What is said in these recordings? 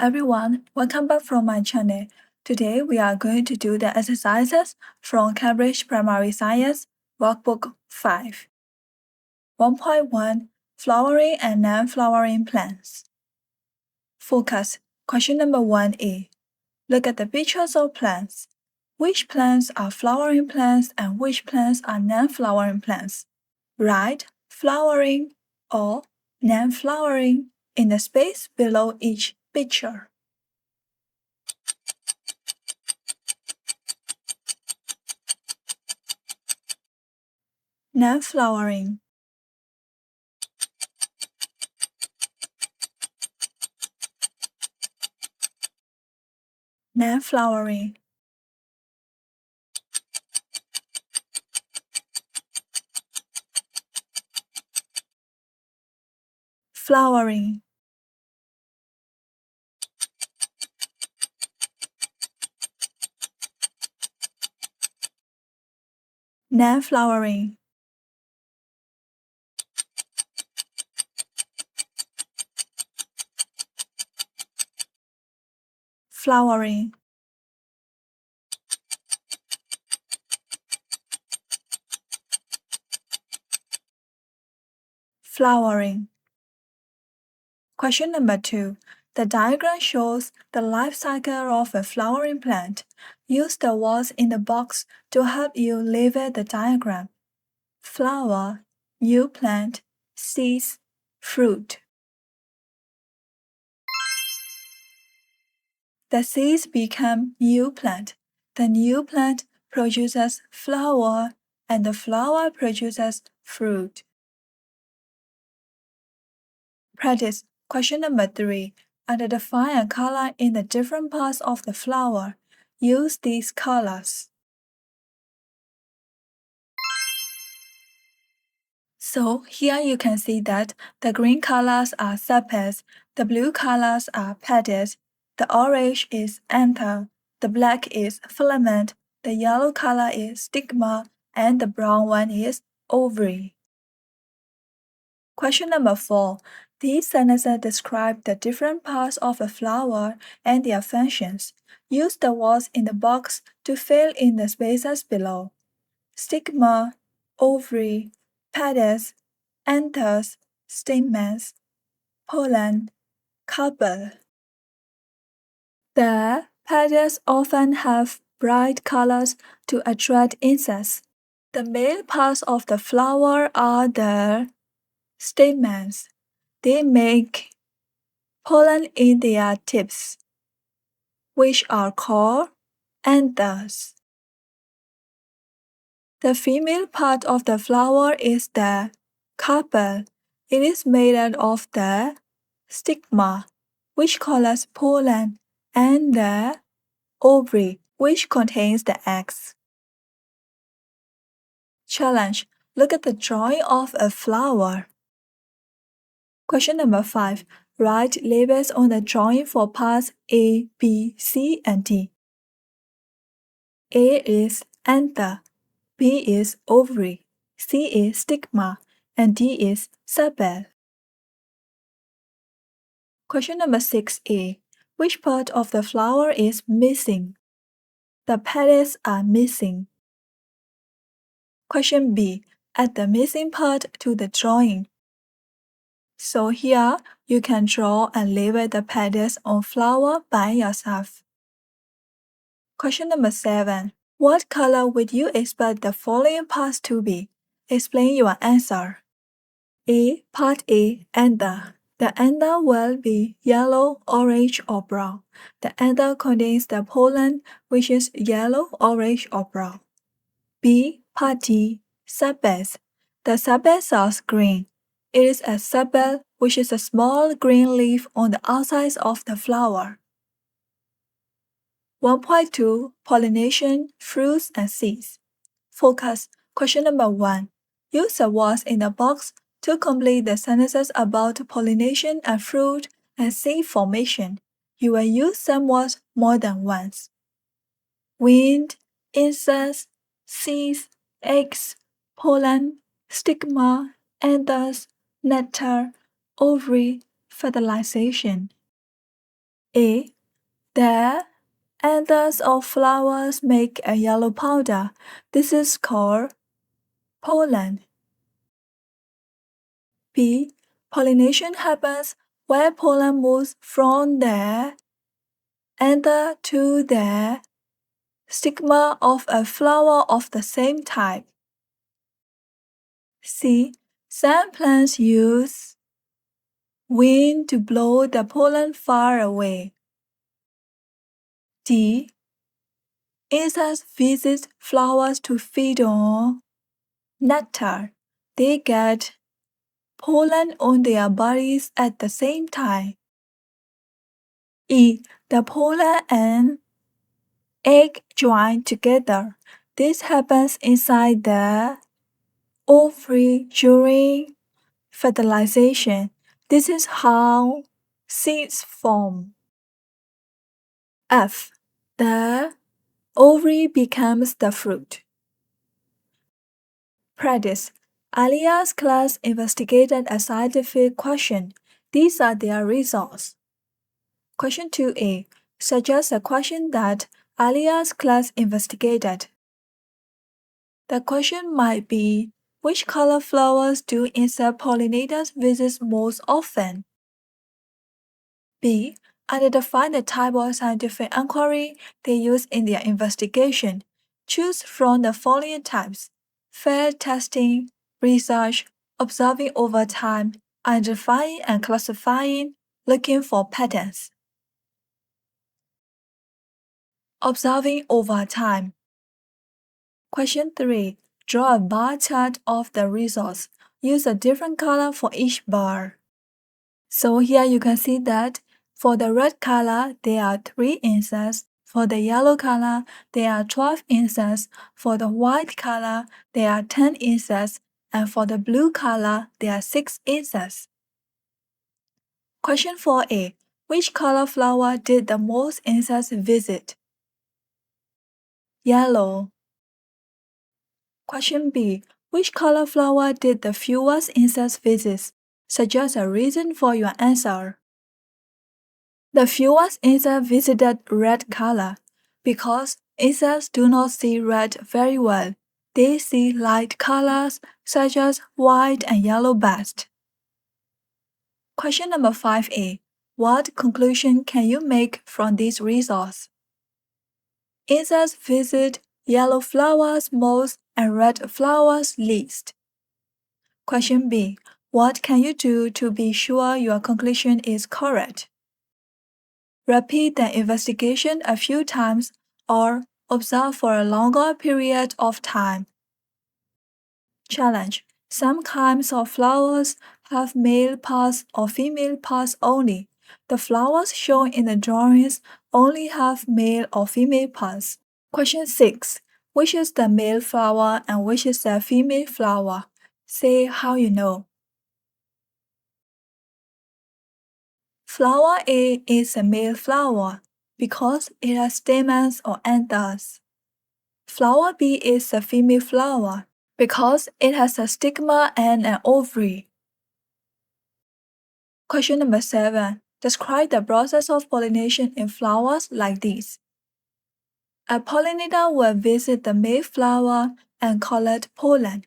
everyone, welcome back from my channel. Today we are going to do the exercises from Cambridge Primary Science Workbook 5. 1.1 Flowering and non-flowering plants. Focus. Question number 1a. Look at the pictures of plants. Which plants are flowering plants and which plants are non-flowering plants? Write flowering or non-flowering in the space below each picture. Non-flowering. Non-flowering. Flowering. Non-flowering. Flowering. Flowering. Question number 2. The diagram shows the life cycle of a flowering plant. Use the words in the box to help you label the diagram. Flower, new plant, seeds, fruit. The seeds become new plant. The new plant produces flower, and the flower produces fruit. Practice. Question number 3. Identify a color in the different parts of the flower. Use these colors. So here you can see that the green colors are sepals, the blue colors are petals, the orange is anther, the black is filament, the yellow color is stigma, and the brown one is ovary. Question number 4. These sentences describe the different parts of a flower and their functions. Use the words in the box to fill in the spaces below. Stigma, ovary, petals, anthers, stamens, pollen, carpel. The petals often have bright colors to attract insects. The male parts of the flower are the stamens. They make pollen in their tips, which are called anthers. The female part of the flower is the carpel. It is made out of the stigma, which collects pollen, and the ovary, which contains the eggs. Challenge. Look at the drawing of a flower. Question number 5. Write labels on the drawing for parts A, B, C, and D. A is anther, B is ovary, C is stigma, and D is sepal. Question number 6a. Which part of the flower is missing? The petals are missing. Question B. Add the missing part to the drawing. So here, you can draw and label the petals on flower by yourself. Question number 7. What color would you expect the following parts to be? Explain your answer. A. Part A. Anther. The anther will be yellow, orange, or brown. The anther contains the pollen, which is yellow, orange, or brown. B. Part D. Sepals. The sepals are green. It is a sepal, which is a small green leaf on the outside of the flower. 1.2 Pollination, fruits, and seeds. Focus. Question number 1. Use the words in the box to complete the sentences about pollination and fruit and seed formation. You will use some words more than once. Wind, insects, seeds, eggs, pollen, stigma, anthers, nectar, ovary, fertilization. A. The anthers of flowers make a yellow powder. This is called pollen. B. Pollination happens where pollen moves from the anther to the stigma of a flower of the same type. C. Some plants use wind to blow the pollen far away. D. Insects visit flowers to feed on nectar. They get pollen on their bodies at the same time. E. The pollen and egg join together. This happens inside the ovary during fertilization. This is how seeds form. F. The ovary becomes the fruit. Practice. Alia's class investigated a scientific question. These are their results. Question 2a. Suggest a question that Alia's class investigated. The question might be, which color flowers do insect pollinators visit most often? B. Identify the type of scientific inquiry they use in their investigation. Choose from the following types: field testing, research, observing over time, identifying and classifying, looking for patterns. Observing over time. Question 3. Draw a bar chart of the results. Use a different color for each bar. So here you can see that for the red color, there are 3 insects. For the yellow color, there are 12 insects. For the white color, there are 10 insects. And for the blue color, there are 6 insects. Question 4a. Which color flower did the most insects visit? Yellow. Question B. Which color flower did the fewest insects visit? Suggest a reason for your answer. The fewest insects visited red color because insects do not see red very well. They see light colors such as white and yellow best. Question number 5a. What conclusion can you make from these results? Insects visit yellow flowers most and red flowers least. Question B. What can you do to be sure your conclusion is correct? Repeat the investigation a few times or observe for a longer period of time. Challenge. Some kinds of flowers have male parts or female parts only. The flowers shown in the drawings only have male or female parts. Question 6. Which is the male flower and which is the female flower? Say how you know. Flower A is a male flower because it has stamens or anthers. Flower B is a female flower because it has a stigma and an ovary. Question number 7. Describe the process of pollination in flowers like this. A pollinator will visit the male flower and collect pollen.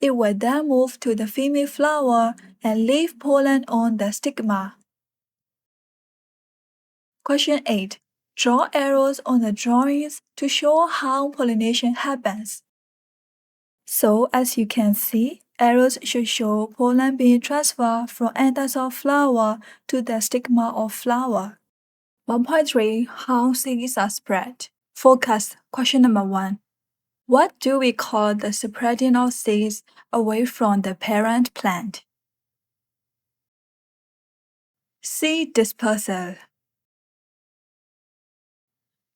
It will then move to the female flower and leave pollen on the stigma. Question 8. Draw arrows on the drawings to show how pollination happens. So, as you can see, arrows should show pollen being transferred from anthers of flower to the stigma of flower. 1.3. How seeds are spread. Focus. Question number 1. What do we call the spreading of seeds away from the parent plant? Seed dispersal.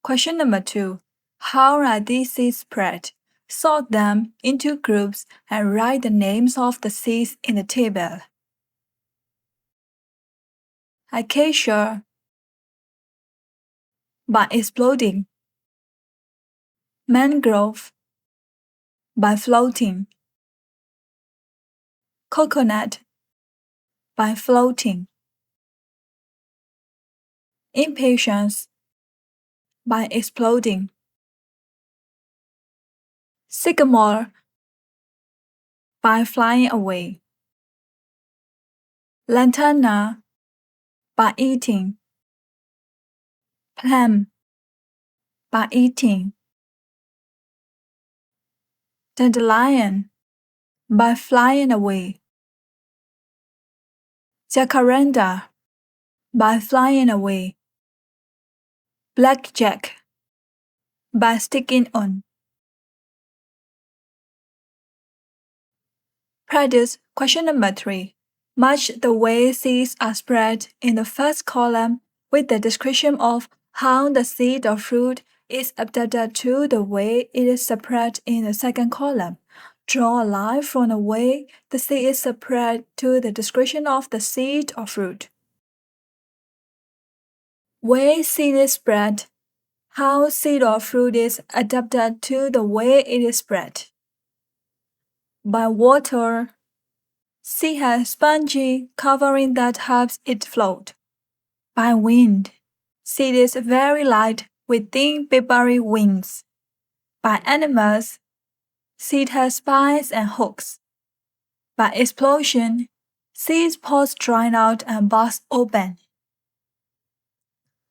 Question number 2. How are these seeds spread? Sort them into groups and write the names of the seeds in the table. Acacia by exploding. Mangrove by floating. Coconut by floating. Impatience by exploding. Sycamore by flying away. Lantana by eating. Plum by eating. Dandelion by flying away. Jacaranda by flying away. Blackjack by sticking on. Practice question number 3. Match the way seeds are spread in the first column with the description of how the seed or fruit is adapted to the way it is spread in the second column. Draw a line from the way the seed is spread to the description of the seed or fruit. Way seed is spread. How seed or fruit is adapted to the way it is spread. By water. Seed has spongy covering that helps it float. By wind. Seed is very light with thin papery wings. By animals. Seed has spines and hooks. By explosion. Seed pods dry out and burst open.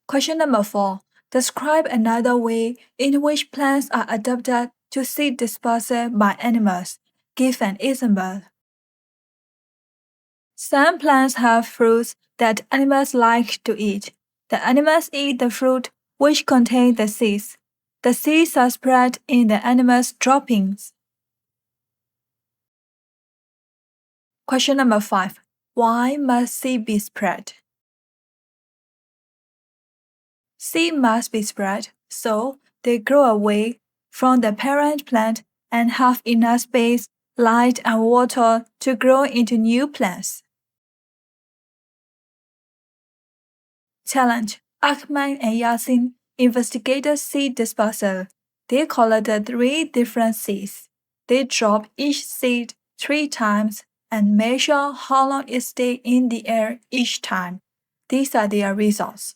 Question number 4. Describe another way in which plants are adapted to seed dispersal by animals. Give an example. Some plants have fruits that animals like to eat. The animals eat the fruit which contains the seeds. The seeds are spread in the animals' droppings. Question number 5. Why must seed be spread? Seed must be spread so they grow away from the parent plant and have enough space, light, and water to grow into new plants. Challenge. Ahmed and Yasin investigated seed dispersal. They collected 3 different seeds. They dropped each seed 3 times and measured how long it stayed in the air each time. These are their results.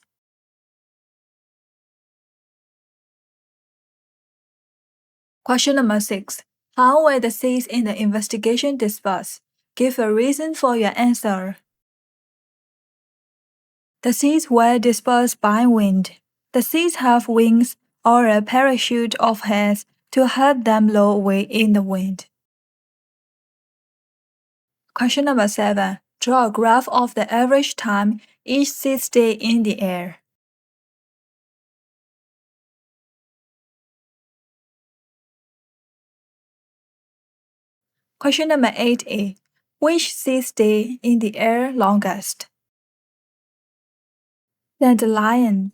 Question number 6. How were the seeds in the investigation dispersed? Give a reason for your answer. The seeds were dispersed by wind. The seeds have wings or a parachute of hairs to help them blow away in the wind. Question number 7. Draw a graph of the average time each seed stayed in the air. Question number 8a. Which seed stayed in the air longest? Dandelion.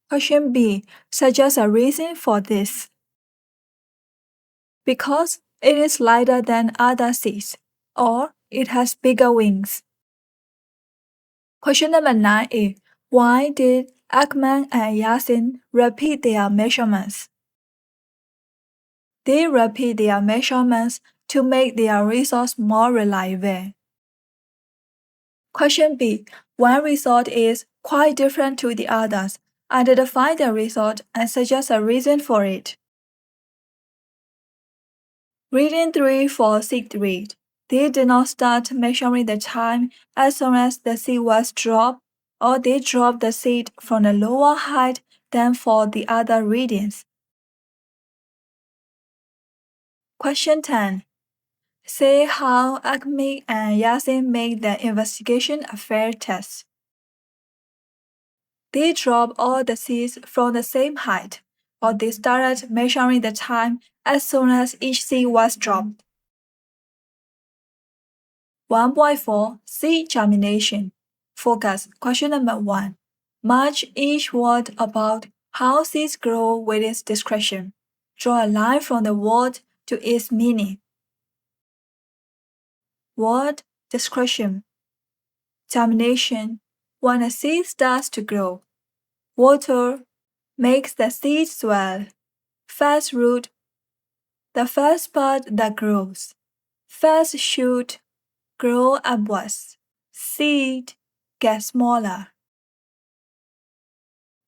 Question B. Suggest a reason for this. Because it is lighter than other seeds, or it has bigger wings. Question number 9a. Why did Akman and Yasin repeat their measurements? They repeat their measurements to make their results more reliable. Question B. One result is quite different to the others. Identify the result and suggest a reason for it. Reading 3 for seed read. They did not start measuring the time as soon as the seed was dropped, or they dropped the seed from a lower height than for the other readings. Question 10. Say how Acme and Yasin made the investigation a fair test. They dropped all the seeds from the same height, or they started measuring the time as soon as each seed was dropped. 1.4 Seed germination. Focus. Question number 1. Match each word about how seeds grow with its description. Draw a line from the word to its meaning. Word description. Germination. When a seed starts to grow. Water makes the seed swell. First root. The first part that grows. First shoot. Grow upwards. Seed. get smaller.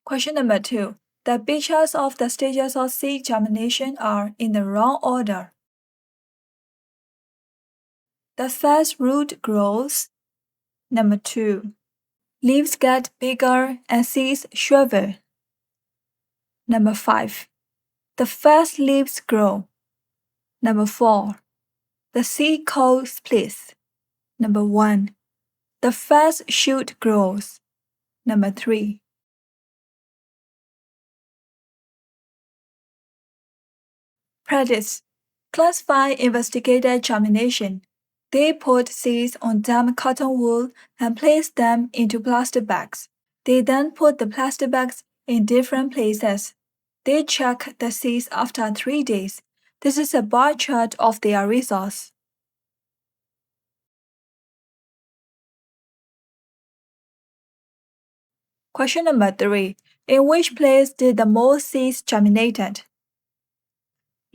Question number 2. The pictures of the stages of seed germination are in the wrong order. The first root grows. Number 2. Leaves get bigger and seeds shrivel. Number 5. The first leaves grow. Number 4. The seed coat splits. Number 1. The first shoot grows. Number 3. Practice. Classify investigated germination. They put seeds on damp cotton wool and place them into plastic bags. They then put the plastic bags in different places. They check the seeds after 3 days. This is a bar chart of their results. Question number 3. In which place did the most seeds germinated?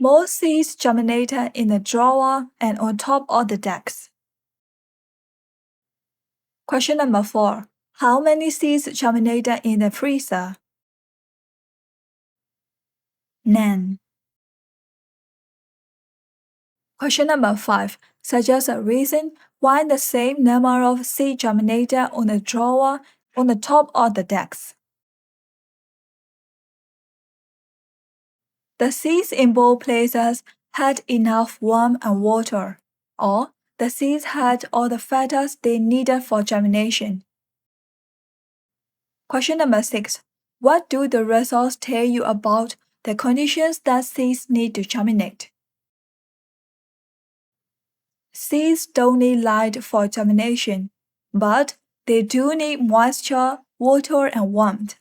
Most seeds germinated in the drawer and on top of the decks. Question number 4. How many seeds germinated in the freezer? None. Question number 5. Suggest a reason why the same number of seeds germinated on the drawer on the top of the decks. The seeds in both places had enough warmth and water, or the seeds had all the factors they needed for germination. Question number 6. What do the results tell you about the conditions that seeds need to germinate? Seeds don't need light for germination, but they do need moisture, water, and warmth.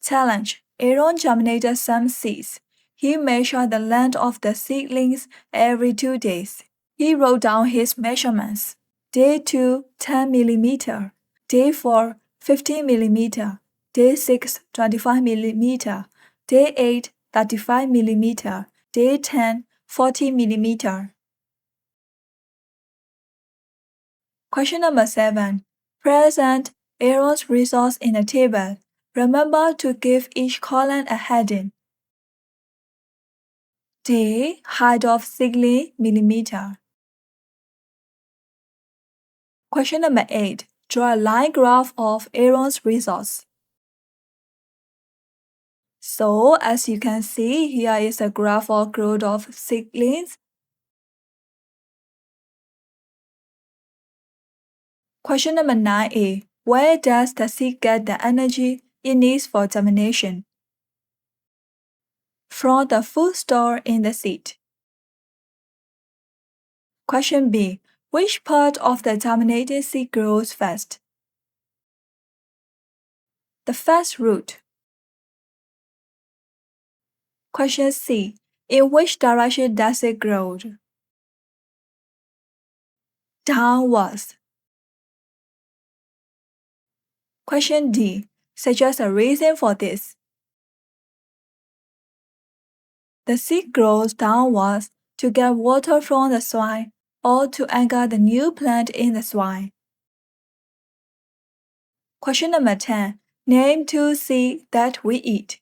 Challenge. Aaron germinated some seeds. He measured the length of the seedlings every 2 days. He wrote down his measurements. Day 2, 10 mm. Day 4, 15 mm. Day 6, 25 mm. Day 8, 35 mm. Day 10, 40 mm. Question number 7. Present Aaron's results in a table. Remember to give each column a heading. Day, height of seedling, millimeter. Question number 8. Draw a line graph of Aaron's results. So, as you can see, here is a graph of growth of seedlings. Question number 9a. Where does the seed get the energy it needs for germination? From the food stored in the seed. Question B. Which part of the germinated seed grows fast? The first root. Question C. In which direction does it grow? Downwards. Question D. Suggest a reason for this. The seed grows downwards to get water from the soil or to anchor the new plant in the soil. Question number 10. Name 2 seeds that we eat.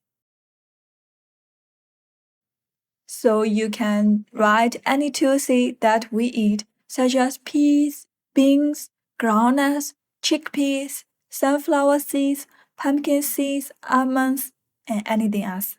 So you can write any 2 seeds that we eat, such as peas, beans, groundnuts, chickpeas, sunflower seeds, pumpkin seeds, almonds, and anything else.